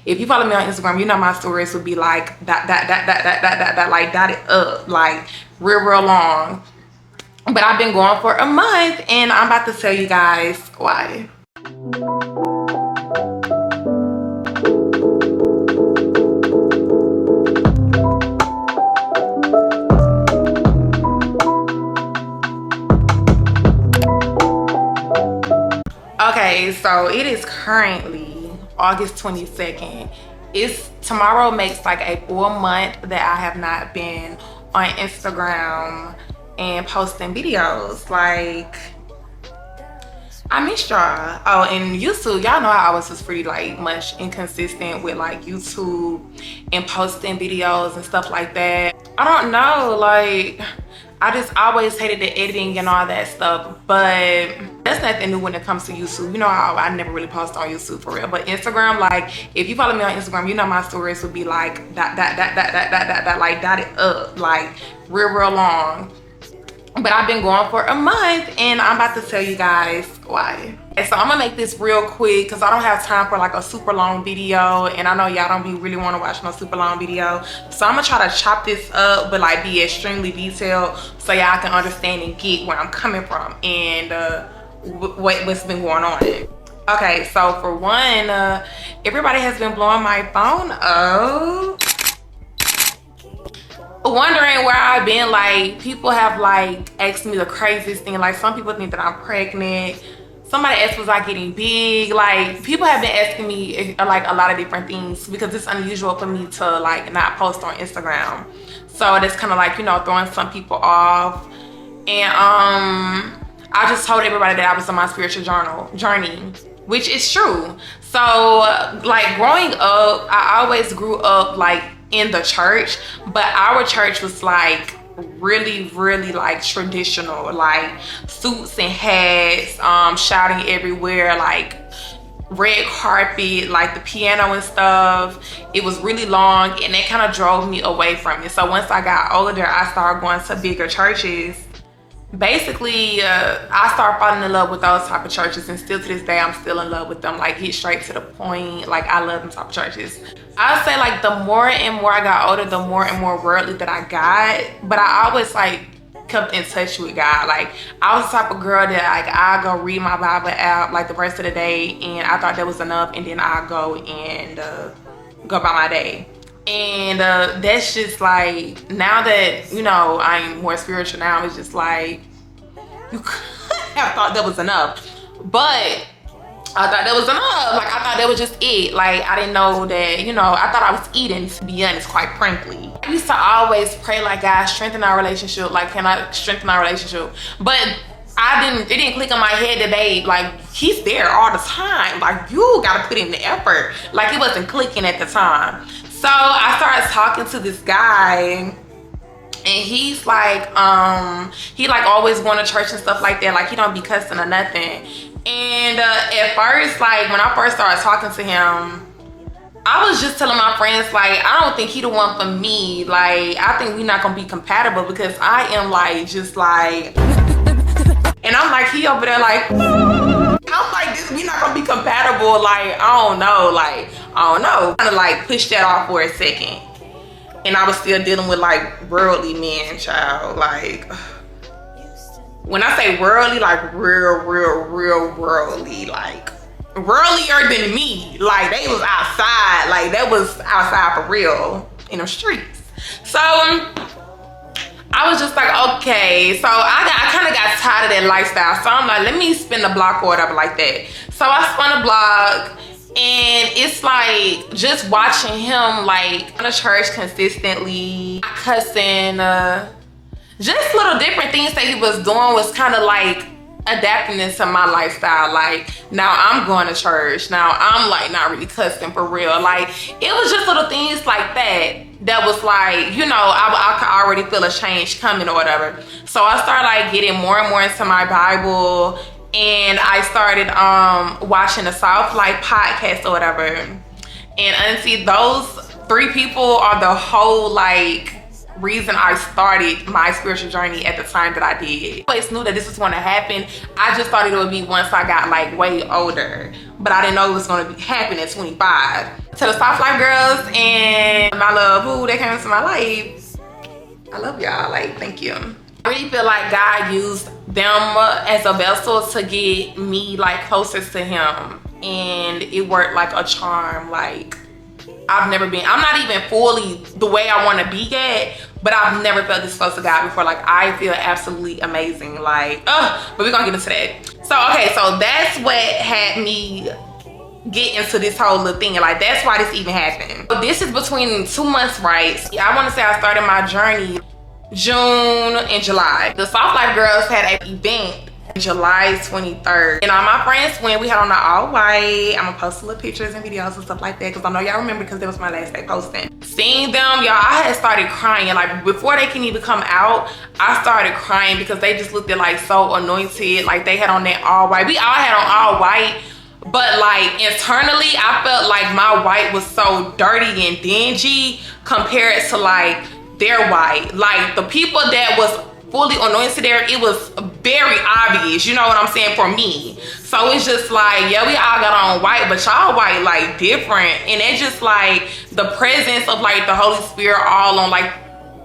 If you follow me on Instagram, you know my stories would be like that like dotted up, like real long. But I've been going for a month and I'm about to tell you guys why. Okay, so it is currently August 22nd. Tomorrow makes like a full month that I have not been on Instagram and posting videos. Like, I missed y'all. Oh, and YouTube, y'all know I always was pretty like much inconsistent with like YouTube and posting videos and stuff like that. I don't know, like I just always hated the editing and all that stuff, but that's nothing new when it comes to YouTube. You know how I never really post on YouTube for real, but Instagram, like if you follow me on Instagram, you know my stories would be like that like dotted up, like real long. But I've been going for a month and I'm about to tell you guys why. And so I'm gonna make this real quick because I don't have time for like a super long video, and I know y'all don't really want to watch no super long video. So I'm gonna try to chop this up but like be extremely detailed so y'all can understand and get where I'm coming from and what's been going on. Okay, so for one, everybody has been blowing my phone up, wondering where I've been. Like people have like asked me the craziest thing. Like some people think that I'm pregnant. Somebody asked, was I getting big? Like people have been asking me like a lot of different things because it's unusual for me to like not post on Instagram. So that's kind of like, you know, throwing some people off. And I just told everybody that I was on my spiritual journey, which is true. So like growing up, I always grew up like in the church, but our church was like really like traditional, like suits and hats, shouting everywhere, like red carpet, like the piano and stuff. It was really long and that kind of drove me away from it. So once I got older, I started going to bigger churches. Basically, I started falling in love with those type of churches, and still to this day I'm still in love with them. Like get straight to the point. Like I love them type of churches. I would say like the more and more I got older, the more and more worldly that I got, but I always like kept in touch with God. Like I was the type of girl that like I go read my Bible out like the rest of the day, and I thought that was enough, and then I go and go about my day. And that's just like, now that you know I'm more spiritual now, it's just like you could have thought that was enough, but I thought that was enough. Like I thought that was just it. Like I didn't know that, you know, I thought I was eating, to be honest, quite frankly. I used to always pray like, God, strengthen our relationship. Like, can I strengthen our relationship? But it didn't click on my head that babe, like he's there all the time. Like you gotta put in the effort. Like it wasn't clicking at the time. So I started talking to this guy, and he's like, he like always going to church and stuff like that. Like he don't be cussing or nothing. And at first, like when I first started talking to him, I was just telling my friends like, I don't think he the one for me. Like I think we're not gonna be compatible because I am like just like, and I'm like, he over there like, I'm like, this, we not gonna be compatible. Like I don't know, like I don't know. Kind of like pushed that off for a second, and I was still dealing with like worldly men, child. Like when I say worldly, like real worldly, like worldlier than me. Like they was outside, like that was outside for real in the streets. So I was just like, okay. So I kind of got tired of that lifestyle. So I'm like, let me spin the block or whatever like that. So I spun the block, and it's like just watching him like in the church consistently, cussing, just little different things that he was doing was kind of like adapting into my lifestyle. Like now I'm going to church, now I'm like not really cussing for real. Like it was just little things like that was like, you know, I could already feel a change coming or whatever. So I started like getting more and more into my Bible, and I started watching the Soft Life podcast or whatever. And honestly, those 3 people are the whole like reason I started my spiritual journey at the time that I did. I always knew that this was going to happen. I just thought it would be once I got like way older, but I didn't know it was going to happen at 25. To the Soft Life girls and my love who that came into my life, I love y'all. Like, thank you. I really feel like God used them as a vessel to get me like closer to him, and it worked like a charm. Like, I'm not even fully the way I want to be yet, but I've never felt this close to God before. Like, I feel absolutely amazing. Like, but we're gonna get into that. So, okay, so that's what had me get into this whole little thing. Like, that's why this even happened. But this is between 2 months, right? I want to say I started my journey June and July. The Soft Life girls had an event July 23rd, and all my friends went. We had on the all white. I'm gonna post little pictures and videos and stuff like that because I know y'all remember, because that was my last day posting. Seeing them, y'all, I had started crying. Like, before they can even come out, I started crying because they just looked like so anointed. Like, they had on that all white. We all had on all white, but like internally I felt like my white was so dirty and dingy compared to like their white. Like, the people that was fully anointed there, it was very obvious, you know what I'm saying, for me. So it's just like, yeah, we all got on white, but y'all white like different. And it's just like the presence of like the Holy Spirit all on like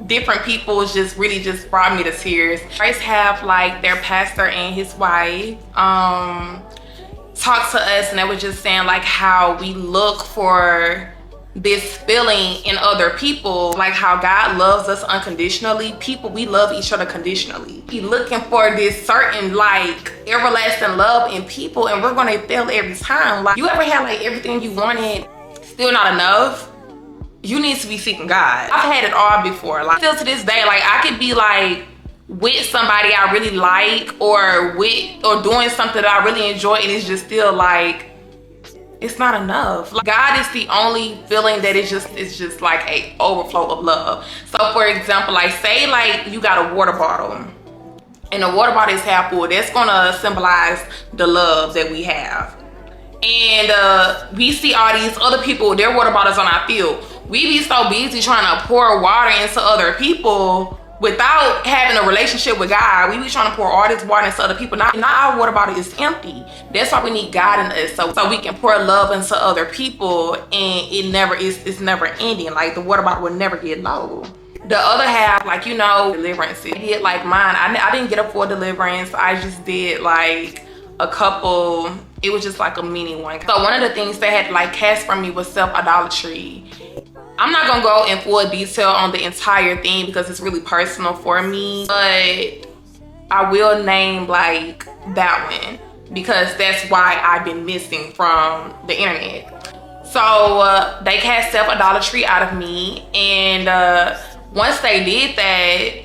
different people is just really just brought me to tears. First have like their pastor and his wife talk to us, and they were just saying like how we look for this feeling in other people, like how God loves us unconditionally. People, we love each other conditionally. Be looking for this certain like everlasting love in people, and we're gonna fail every time. Like, you ever had like everything you wanted, still not enough? You need to be seeking God. I've had it all before. Like, still to this day, like I could be like with somebody I really like, or doing something that I really enjoy, and it's just still like, it's not enough. Like, God is the only feeling that it's just like a overflow of love. So for example, like say like you got a water bottle, and the water bottle is half full. That's gonna symbolize the love that we have. And we see all these other people, their water bottles on our field. We be so busy trying to pour water into other people without having a relationship with God. We be trying to pour all this water into other people. Not our water bottle is empty. That's why we need God in us, so we can pour love into other people, and it's never ending. Like, the water bottle will never get low. The other half, like, you know, Deliverance. I did like mine. I didn't get a full Deliverance. I just did like a couple. It was just like a mini one. So one of the things they had like cast from me was self-idolatry. I'm not gonna go in full detail on the entire thing because it's really personal for me, but I will name like that one because that's why I've been missing from the internet. So they cast self-idolatry out of me, and once they did that,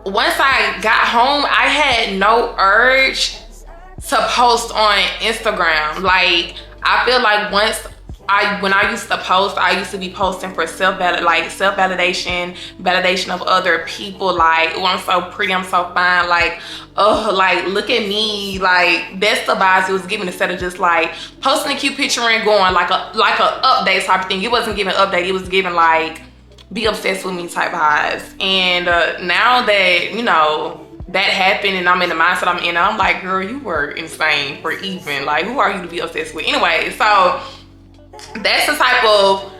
once I got home, I had no urge to post on Instagram. Like, I feel like when I used to post, I used to be posting for self-validation, validation of other people. Like, oh, I'm so pretty, I'm so fine. Like, oh, like, look at me. Like, that's the vibes it was giving, instead of just like posting a cute picture and going like a update type of thing. It wasn't giving update. It was giving like be obsessed with me type vibes. And now that, you know, that happened and I'm in the mindset I'm in, I'm like, girl, you were insane for even, like, who are you to be obsessed with? Anyway, so that's the type of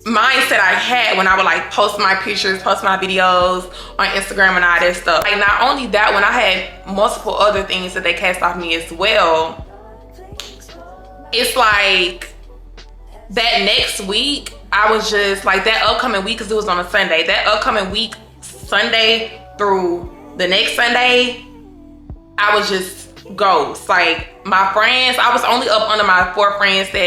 mindset I had when I would like post my pictures, post my videos on Instagram and all that stuff. Like, not only that, when I had multiple other things that they cast off me as well, it's like that next week, I was just like, that upcoming week, because it was on a Sunday, that upcoming week, Sunday through the next Sunday, I was just ghost. Like, my friends, I was only up under my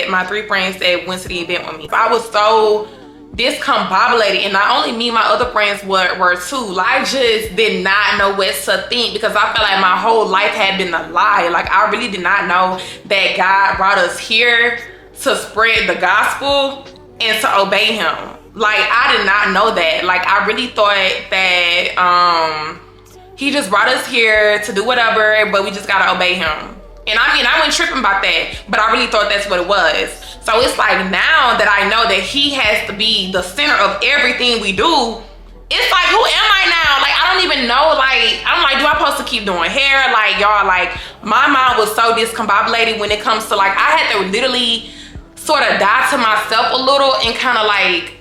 my 3 friends that went to the event with me. So I was so discombobulated, and not only me, my other friends were too. Like, I just did not know what to think, because I felt like my whole life had been a lie. Like, I really did not know that God brought us here to spread the gospel and to obey him. Like, I did not know that. Like, I really thought that he just brought us here to do whatever, but we just gotta obey him. And I mean, I wasn't tripping about that, but I really thought that's what it was. So it's like, now that I know that he has to be the center of everything we do, it's like, who am I now? Like, I don't even know. Like, I'm like, do I supposed to keep doing hair? Like, y'all, like, my mind was so discombobulated when it comes to, like, I had to literally sort of die to myself a little and kind of like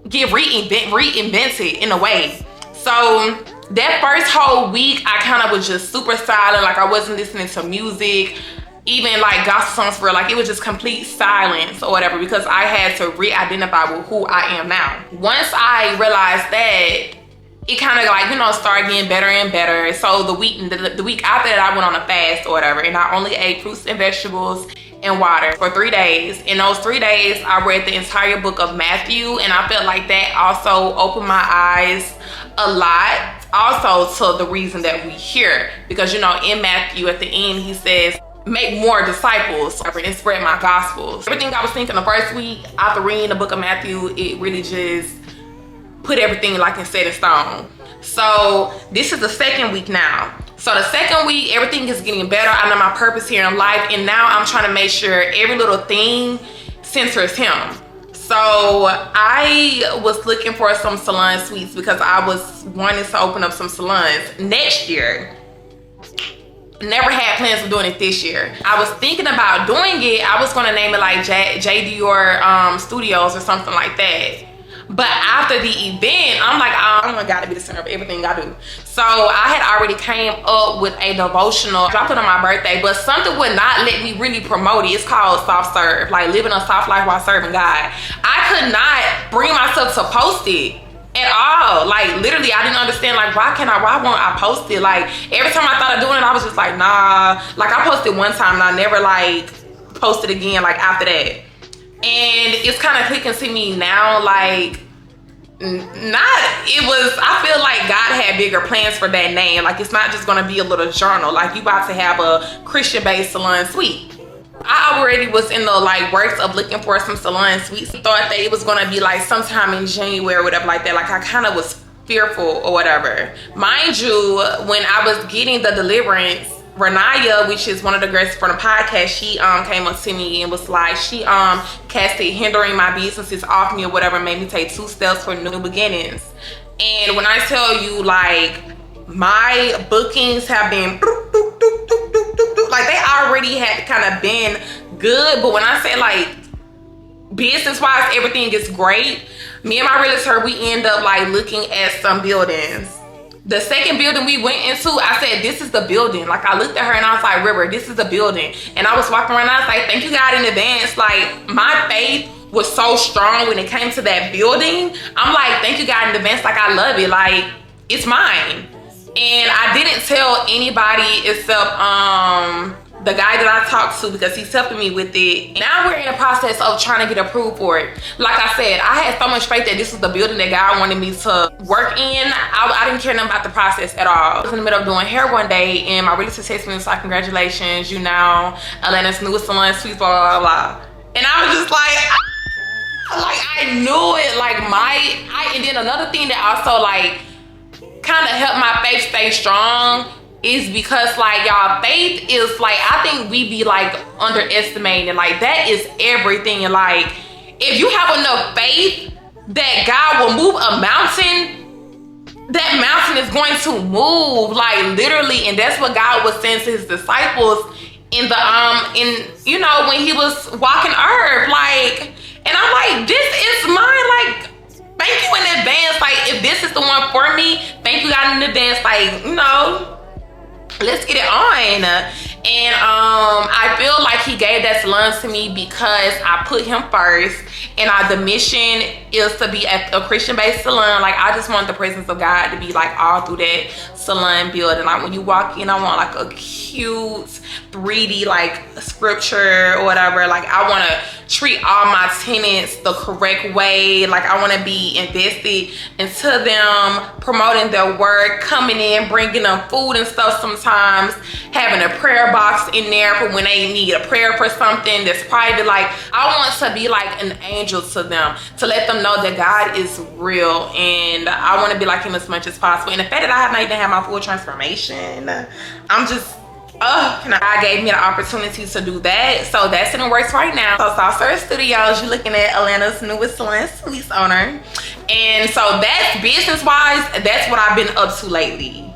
get reinvented in a way. So that first whole week, I kind of was just super silent. Like, I wasn't listening to music, even like gospel songs, for like, it was just complete silence or whatever, because I had to re-identify with who I am now. Once I realized that, it kind of like, you know, started getting better and better. So the week after that, I went on a fast or whatever, and I only ate fruits and vegetables and water for 3 days. In those 3 days, I read the entire book of Matthew, and I felt like that also opened my eyes a lot, also to the reason that we here, because, you know, in Matthew at the end, he says, make more disciples and spread my gospels. Everything I was thinking the first week after reading the book of Matthew, it really just put everything like in set in stone. So this is the second week now. So the second week, everything is getting better. I know my purpose here in life, and now I'm trying to make sure every little thing centers him. So I was looking for some salon suites because I was wanting to open up some salons next year. Never had plans of doing it this year. I was thinking about doing it. I was gonna name it like Dior Studios or something like that. But after the event, I'm like, I'm gotta be the center of everything I do. So I had already came up with a devotional, dropped it on my birthday, but something would not let me really promote it. It's called Soft Serve, like living a soft life while serving God. I could not bring myself to post it at all. Like, literally, I didn't understand, like, why won't I post it? Like, every time I thought of doing it, I was just like, nah. Like, I posted one time and I never like posted again like after that. And it's kind of clicking to me now, like, I feel like God had bigger plans for that name. Like, it's not just gonna be a little journal. Like, you about to have a Christian-based salon suite. I already was in the like works of looking for some salon suites. Thought that it was gonna be like sometime in January or whatever like that. Like, I kind of was fearful or whatever. Mind you, when I was getting the Deliverance, Renaya, which is one of the girls from the podcast, she came up to me and was like, she casted hindering my businesses off me or whatever, made me take 2 steps for new beginnings. And when I tell you, like, my bookings have been like, they already had kind of been good, but when I say like business wise everything is great, me and my realtor, we end up like looking at some buildings. The second building we went into, I said, this is the building. Like, I looked at her and I was like, River, this is the building. And I was walking around and I was like, thank you God in advance. Like, my faith was so strong when it came to that building. I'm like, thank you God in advance. Like, I love it. Like, it's mine. And I didn't tell anybody except the guy that I talked to, because he's helping me with it. Now we're in the process of trying to get approved for it. Like I said, I had so much faith that this was the building that God wanted me to work in. I didn't care nothing about the process at all. I was in the middle of doing hair one day and my realtor texted me and was like, congratulations, you now Atlanta's newest salon suite, blah, blah, blah. And I was just like, like, I knew it. Like, and then another thing that also like kind of helped my faith stay strong is because, like, y'all, faith is like, I think we be like underestimating, like, that is everything. And like, if you have enough faith that God will move a mountain, that mountain is going to move, like, literally. And that's what God was saying to his disciples in you know, when he was walking earth. Like, and I'm like, this is mine. Like, thank you in advance. Like, if this is the one for me, thank you God in advance. Like, you know, let's get it on. And I feel like he gave that salon to me because I put him first, and the mission is to be a Christian-based salon. Like, I just want the presence of God to be like all through that salon building. Like, when you walk in, I want like a cute 3D like scripture or whatever. Like, I want to treat all my tenants the correct way. Like, I want to be invested into them, promoting their work, coming in, bringing them food and stuff sometimes, having a prayer box in there for when they need a prayer for something that's private. Like, I want to be like an angel to them, to let them know that God is real, and I want to be like him as much as possible. And the fact that I have not even had my full transformation, I'm just, God gave me the opportunity to do that. So that's in the works right now. So SALON Studios, you're looking at Atlanta's newest salon suites owner. And so that's business-wise, that's what I've been up to lately.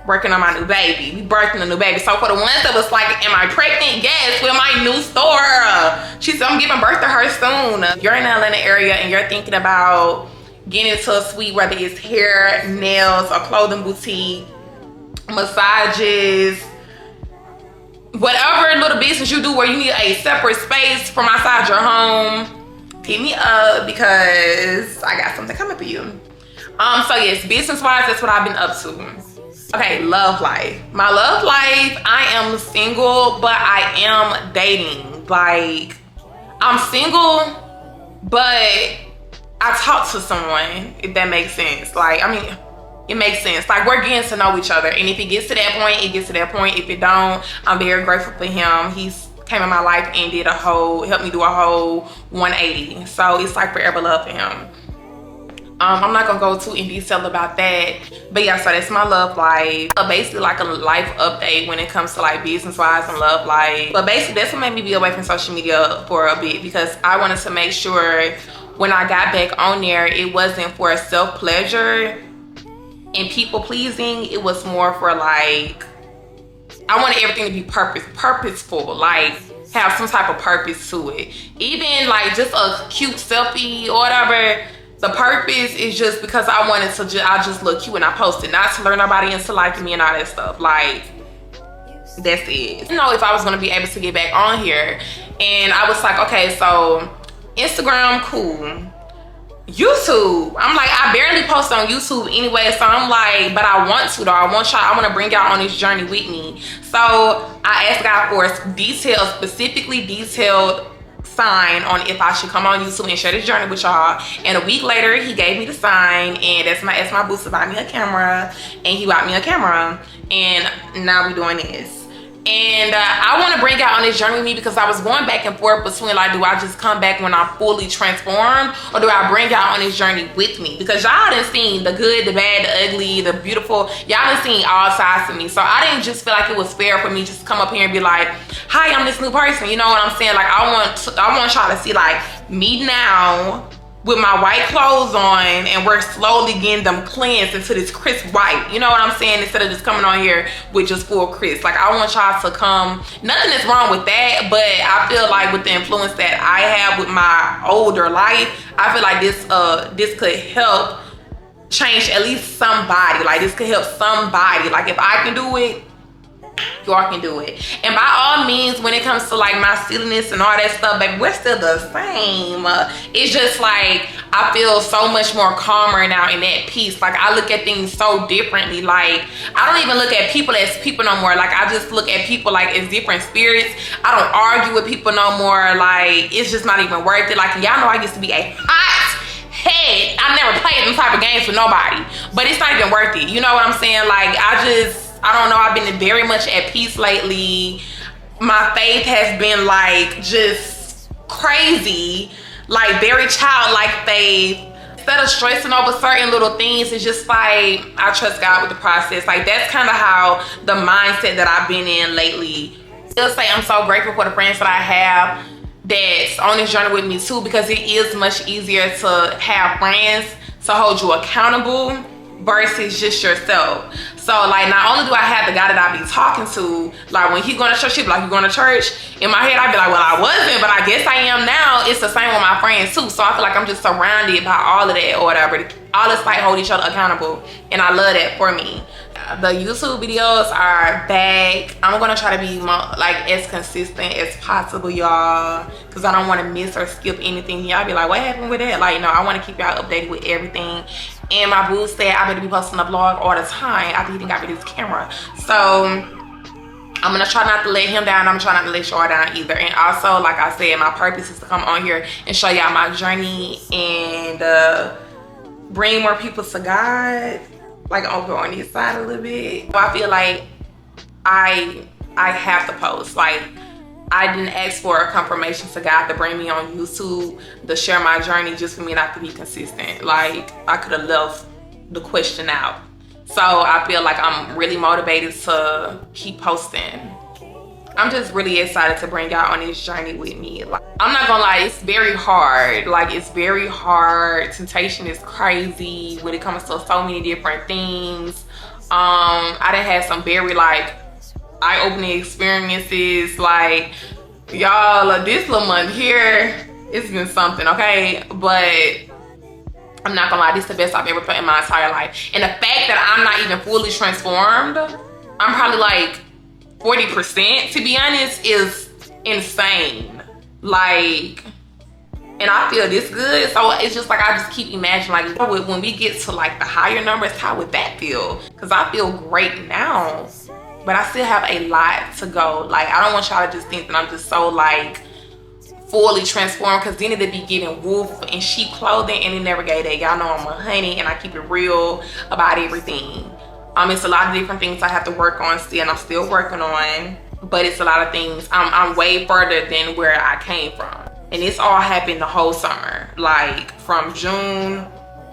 Working on my new baby. We birthing a new baby. So for the ones that was like, am I pregnant? Yes, with my new store. She said I'm giving birth to her soon. If you're in the Atlanta area and you're thinking about getting into a suite, whether it's hair, nails, or clothing boutique, massages, whatever little business you do where you need a separate space from outside your home, hit me up because I got something coming for you. So yes, business-wise, that's what I've been up to. Okay, love life. My love life, I am single, but I am dating. Like, I'm single, but I talk to someone, if that makes sense. Like, I mean, it makes sense. Like, we're getting to know each other. And if it gets to that point, it gets to that point. If it don't, I'm very grateful for him. He's came in my life and did helped me do a whole 180. So it's like forever love for him. I'm not gonna go too in detail about that, but yeah, so that's my love life. Basically like a life update when it comes to like business wise and love life. But basically that's what made me be away from social media for a bit, because I wanted to make sure when I got back on there, it wasn't for self pleasure and people pleasing. It was more for like, I wanted everything to be purposeful, like have some type of purpose to it. Even like just a cute selfie or whatever, the purpose is just because I wanted to I just look cute and I posted, not to lure nobody into liking me and all that stuff. Like, that's it. You know, if I was gonna be able to get back on here, and I was like, okay, so Instagram, cool. YouTube, I'm like, I barely post on YouTube anyway, so I'm like, but I want to though. I want to bring y'all on this journey with me. So I asked God for a specifically detailed sign on if I should come on YouTube and share this journey with y'all. And a week later, he gave me the sign, and that's my booster bought me a camera, and he bought me a camera, and now we doing this. And I want to bring y'all on this journey with me because I was going back and forth between like, do I just come back when I'm fully transformed, or do I bring y'all on this journey with me? Because y'all done seen the good, the bad, the ugly, the beautiful. Y'all done seen all sides of me. So I didn't just feel like it was fair for me just to come up here and be like, hi, I'm this new person. You know what I'm saying? Like, I want y'all to see like me now with my white clothes on, and we're slowly getting them cleansed into this crisp white. You know what I'm saying? Instead of just coming on here with just full crisp. Like, I want y'all to come, nothing is wrong with that, but I feel like with the influence that I have with my older life, I feel like this could help change at least somebody. Like, this could help somebody. Like, if I can do it, y'all can do it. And by all means, when it comes to like my silliness and all that stuff, baby, we're still the same. It's just like I feel so much more calmer now in that peace. Like, I look at things so differently. Like, I don't even look at people as people no more. Like, I just look at people like as different spirits. I don't argue with people no more. Like, it's just not even worth it. Like, y'all know I used to be a hot head. I never played them type of games with nobody, but it's not even worth it. You know what I'm saying? Like, I don't know, I've been very much at peace lately. My faith has been like just crazy, like very childlike faith. Instead of stressing over certain little things, it's just like, I trust God with the process. Like, that's kind of how the mindset that I've been in lately. Still say I'm so grateful for the friends that I have that's on this journey with me too, because it is much easier to have friends to hold you accountable versus just yourself. So like, not only do I have the guy that I be talking to, like when he going to church, he be like, you going to church? In my head, I'd be like, well, I wasn't, but I guess I am now. It's the same with my friends too. So I feel like I'm just surrounded by all of that or whatever. All this like hold each other accountable, and I love that for me. The YouTube videos are back. I'm gonna try to be like as consistent as possible, y'all, because I don't want to miss or skip anything. Y'all be like, what happened with that? Like, no, I want to keep y'all updated with everything. And my boo said I better be posting a vlog all the time after he done got me this camera. So I'm gonna try not to let him down. I'm trying not to let y'all down either. And also, like I said, my purpose is to come on here and show y'all my journey and bring more people to God, like over on this side a little bit. So I feel like I have to post. Like, I didn't ask for a confirmation to God to bring me on YouTube to share my journey just for me not to be consistent. Like, I could have left the question out. So I feel like I'm really motivated to keep posting. I'm just really excited to bring y'all on this journey with me. Like, I'm not gonna lie, it's very hard. Like, it's very hard. Temptation is crazy when it comes to so many different things. I done had some very like eye-opening experiences. Like, y'all, this little month here, it's been something, okay? But I'm not gonna lie, this is the best I've ever felt in my entire life. And the fact that I'm not even fully transformed, I'm probably like 40%, to be honest, is insane. Like, and I feel this good, so it's just like I just keep imagining, like, when we get to like the higher numbers, how would that feel? Because I feel great now, but I still have a lot to go. Like, I don't want y'all to just think that I'm just so like fully transformed, because then it'd be giving wolf and sheep clothing, and it never gave that. Y'all know I'm a honey and I keep it real about everything. It's a lot of different things I have to work on still, and I'm still working on, but it's a lot of things. I'm way further than where I came from, and this all happened the whole summer, like from June,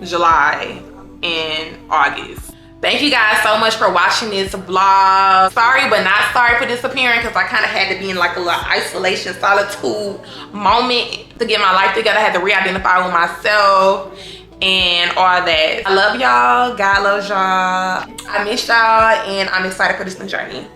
July, and August. Thank you guys so much for watching this vlog. Sorry but not sorry for disappearing, because I kind of had to be in like a little isolation, solitude moment to get my life together. I had to re-identify with myself and all that. I love y'all. God loves y'all. I miss y'all, and I'm excited for this new journey.